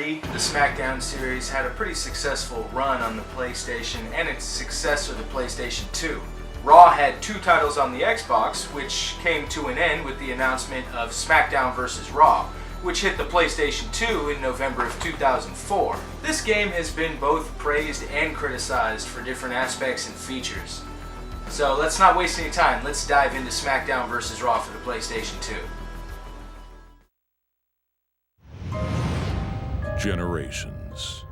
WWE, the Smackdown series had a pretty successful run on the PlayStation and its successor, the PlayStation 2. Raw had 2 titles on the Xbox, which came to an end with the announcement of Smackdown vs. Raw, which hit the PlayStation 2 in November of 2004. This game has been both praised and criticized for different aspects and features. So let's not waste any time, let's dive into Smackdown vs. Raw for the PlayStation 2. Generations.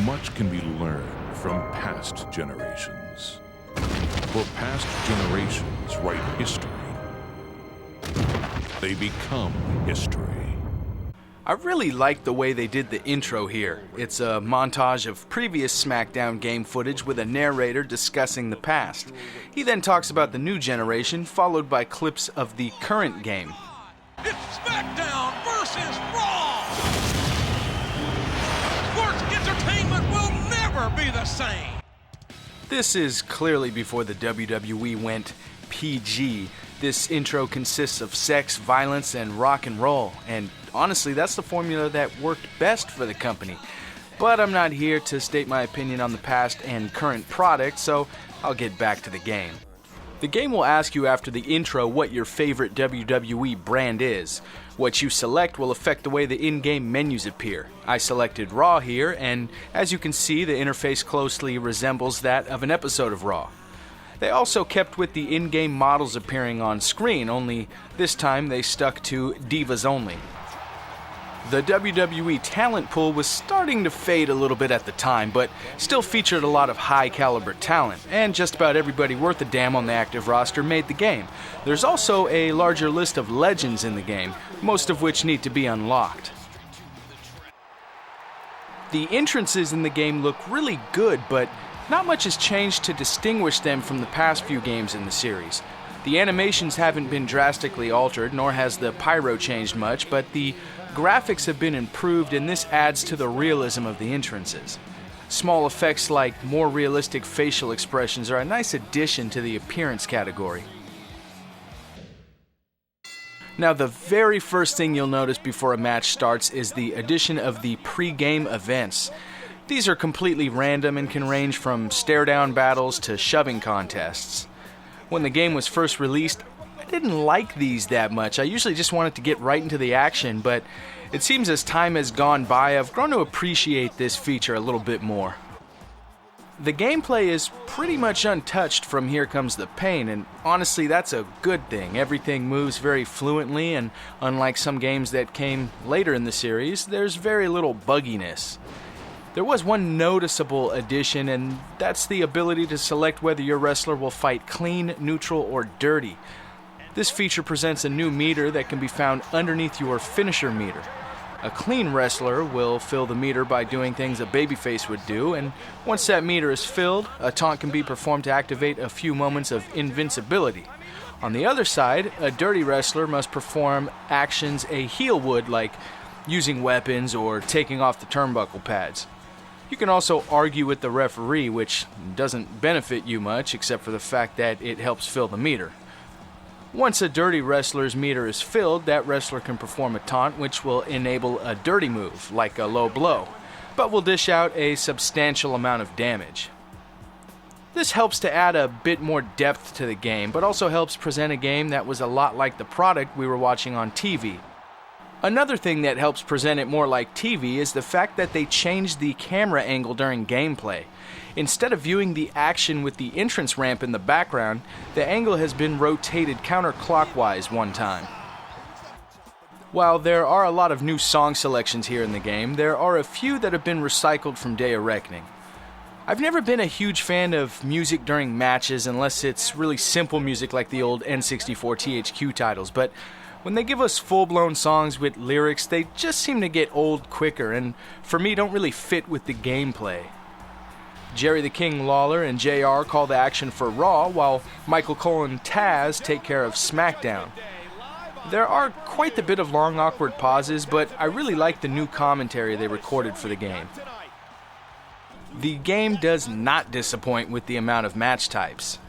Much can be learned from past generations. For past generations write history. They become history. I really like the way they did the intro here. It's a montage of previous SmackDown game footage with a narrator discussing the past. He then talks about the new generation, followed by clips of the current game. It's SmackDown versus Raw! Sports entertainment will never be the same! This is clearly before the WWE went PG. This intro consists of sex, violence, and rock and roll, and honestly, that's the formula that worked best for the company. But I'm not here to state my opinion on the past and current product, so I'll get back to the game. The game will ask you after the intro what your favorite WWE brand is. What you select will affect the way the in-game menus appear. I selected Raw here, and as you can see, the interface closely resembles that of an episode of Raw. They also kept with the in-game models appearing on screen, only this time they stuck to Divas Only. The WWE talent pool was starting to fade a little bit at the time, but still featured a lot of high-caliber talent, and just about everybody worth a damn on the active roster made the game. There's also a larger list of legends in the game, most of which need to be unlocked. The entrances in the game look really good, but not much has changed to distinguish them from the past few games in the series. The animations haven't been drastically altered, nor has the pyro changed much, but the graphics have been improved, and this adds to the realism of the entrances. Small effects like more realistic facial expressions are a nice addition to the appearance category. Now, the very first thing you'll notice before a match starts is the addition of the pre-game events. These are completely random and can range from stare-down battles to shoving contests. When the game was first released, I didn't like these that much. I usually just wanted to get right into the action, but it seems as time has gone by, I've grown to appreciate this feature a little bit more. The gameplay is pretty much untouched from Here Comes the Pain, and honestly that's a good thing. Everything moves very fluently, and unlike some games that came later in the series, there's very little bugginess. There was one noticeable addition, and that's the ability to select whether your wrestler will fight clean, neutral, or dirty. This feature presents a new meter that can be found underneath your finisher meter. A clean wrestler will fill the meter by doing things a babyface would do, and once that meter is filled, a taunt can be performed to activate a few moments of invincibility. On the other side, a dirty wrestler must perform actions a heel would, like using weapons or taking off the turnbuckle pads. You can also argue with the referee, which doesn't benefit you much except for the fact that it helps fill the meter. Once a dirty wrestler's meter is filled, that wrestler can perform a taunt which will enable a dirty move, like a low blow, but will dish out a substantial amount of damage. This helps to add a bit more depth to the game, but also helps present a game that was a lot like the product we were watching on TV. Another thing that helps present it more like TV is the fact that they changed the camera angle during gameplay. Instead of viewing the action with the entrance ramp in the background, the angle has been rotated counterclockwise one time. While there are a lot of new song selections here in the game, there are a few that have been recycled from Day of Reckoning. I've never been a huge fan of music during matches unless it's really simple music like the old N64 THQ titles, but when they give us full-blown songs with lyrics, they just seem to get old quicker, and for me don't really fit with the gameplay. Jerry the King Lawler and JR call the action for Raw, while Michael Cole and Taz take care of SmackDown. There are quite a bit of long, awkward pauses, but I really like the new commentary they recorded for the game. The game does not disappoint with the amount of match types.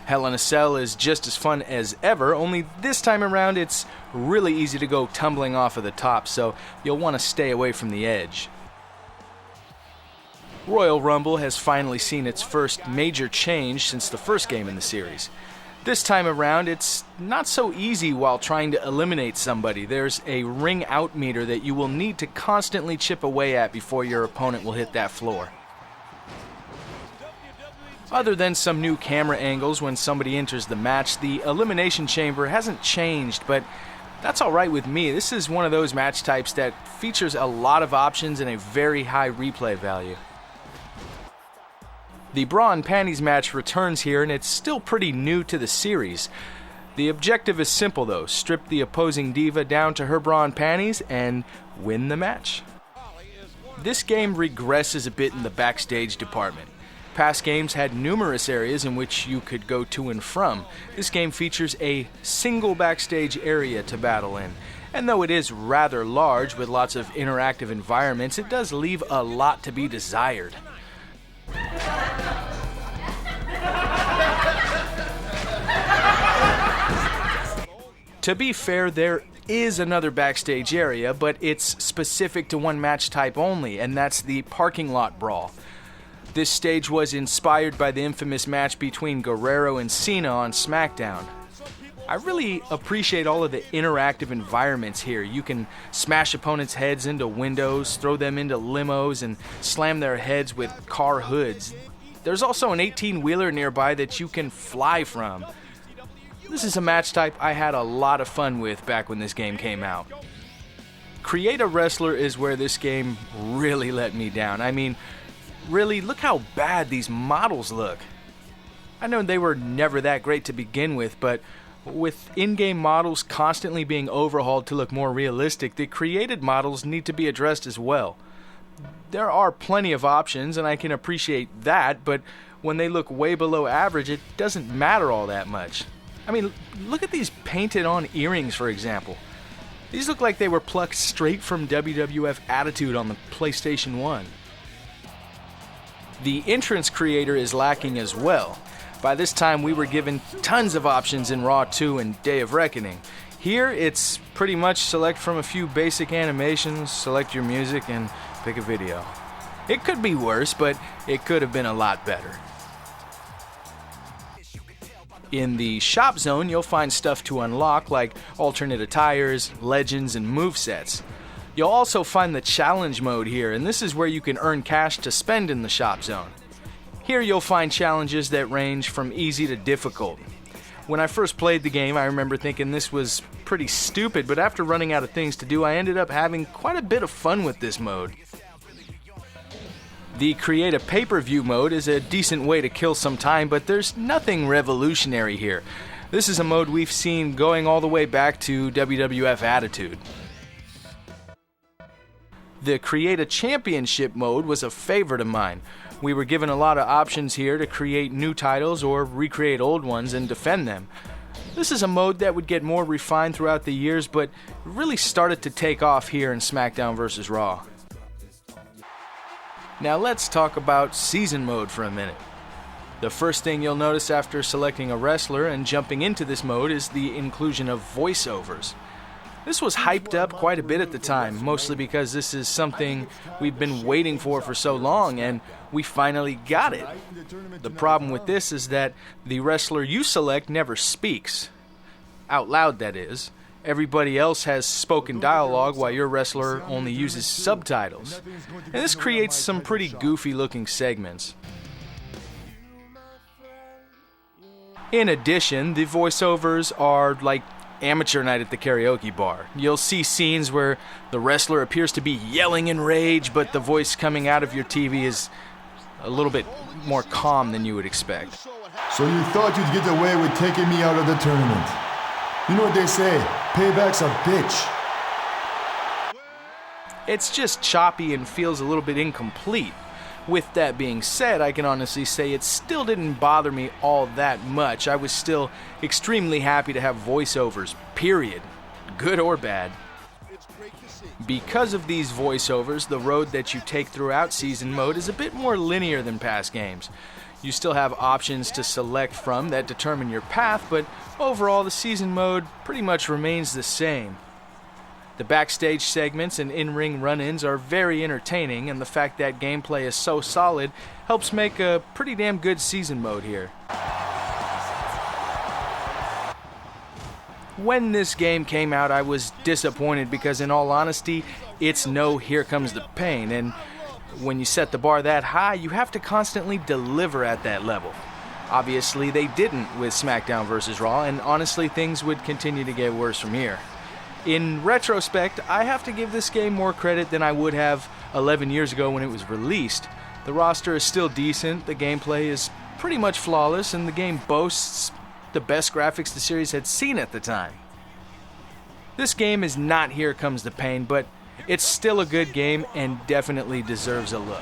Hell in a Cell is just as fun as ever, only this time around it's really easy to go tumbling off of the top, so you'll want to stay away from the edge. Royal Rumble has finally seen its first major change since the first game in the series. This time around, it's not so easy while trying to eliminate somebody. There's a ring out meter that you will need to constantly chip away at before your opponent will hit that floor. Other than some new camera angles when somebody enters the match, the elimination chamber hasn't changed, but that's alright with me. This is one of those match types that features a lot of options and a very high replay value. The bra and panties match returns here, and it's still pretty new to the series. The objective is simple though, strip the opposing diva down to her bra and panties and win the match. This game regresses a bit in the backstage department. Past games had numerous areas in which you could go to and from. This game features a single backstage area to battle in. And though it is rather large with lots of interactive environments, it does leave a lot to be desired. To be fair, there is another backstage area, but it's specific to one match type only, and that's the parking lot brawl. This stage was inspired by the infamous match between Guerrero and Cena on SmackDown. I really appreciate all of the interactive environments here. You can smash opponents' heads into windows, throw them into limos, and slam their heads with car hoods. There's also an 18-wheeler nearby that you can fly from. This is a match type I had a lot of fun with back when this game came out. Create a Wrestler is where this game really let me down. I mean, really, look how bad these models look. I know they were never that great to begin with, but with in-game models constantly being overhauled to look more realistic, the created models need to be addressed as well. There are plenty of options, and I can appreciate that, but when they look way below average, it doesn't matter all that much. I mean, look at these painted-on earrings, for example. These look like they were plucked straight from WWF Attitude on the PlayStation 1. The entrance creator is lacking as well. By this time, we were given tons of options in Raw 2 and Day of Reckoning. Here, it's pretty much select from a few basic animations, select your music, and pick a video. It could be worse, but it could have been a lot better. In the shop zone, you'll find stuff to unlock like alternate attires, legends, and movesets. You'll also find the challenge mode here, and this is where you can earn cash to spend in the shop zone. Here you'll find challenges that range from easy to difficult. When I first played the game, I remember thinking this was pretty stupid, but after running out of things to do, I ended up having quite a bit of fun with this mode. The Create a Pay-Per-View mode is a decent way to kill some time, but there's nothing revolutionary here. This is a mode we've seen going all the way back to WWF Attitude. The Create a Championship mode was a favorite of mine. We were given a lot of options here to create new titles or recreate old ones and defend them. This is a mode that would get more refined throughout the years, but really started to take off here in SmackDown vs. Raw. Now let's talk about Season Mode for a minute. The first thing you'll notice after selecting a wrestler and jumping into this mode is the inclusion of voiceovers. This was hyped up quite a bit at the time, mostly because this is something we've been waiting for so long, and we finally got it. The problem with this is that the wrestler you select never speaks. Out loud, that is. Everybody else has spoken dialogue while your wrestler only uses subtitles. And this creates some pretty goofy looking segments. In addition, the voiceovers are like amateur night at the karaoke bar. You'll see scenes where the wrestler appears to be yelling in rage, but the voice coming out of your TV is a little bit more calm than you would expect. So you thought you'd get away with taking me out of the tournament. You know what they say, payback's a bitch. It's just choppy and feels a little bit incomplete. With that being said, I can honestly say it still didn't bother me all that much. I was still extremely happy to have voiceovers, period. Good or bad. Because of these voiceovers, the road that you take throughout Season Mode is a bit more linear than past games. You still have options to select from that determine your path, but overall the season mode pretty much remains the same. The backstage segments and in-ring run-ins are very entertaining, and the fact that gameplay is so solid helps make a pretty damn good season mode here. When this game came out, I was disappointed because, in all honesty, it's no Here Comes the Pain, and when you set the bar that high, you have to constantly deliver at that level. Obviously, they didn't with SmackDown vs. Raw, and honestly, things would continue to get worse from here. In retrospect, I have to give this game more credit than I would have 11 years ago when it was released. The roster is still decent, the gameplay is pretty much flawless, and the game boasts the best graphics the series had seen at the time. This game is not Here Comes the Pain, but it's still a good game and definitely deserves a look.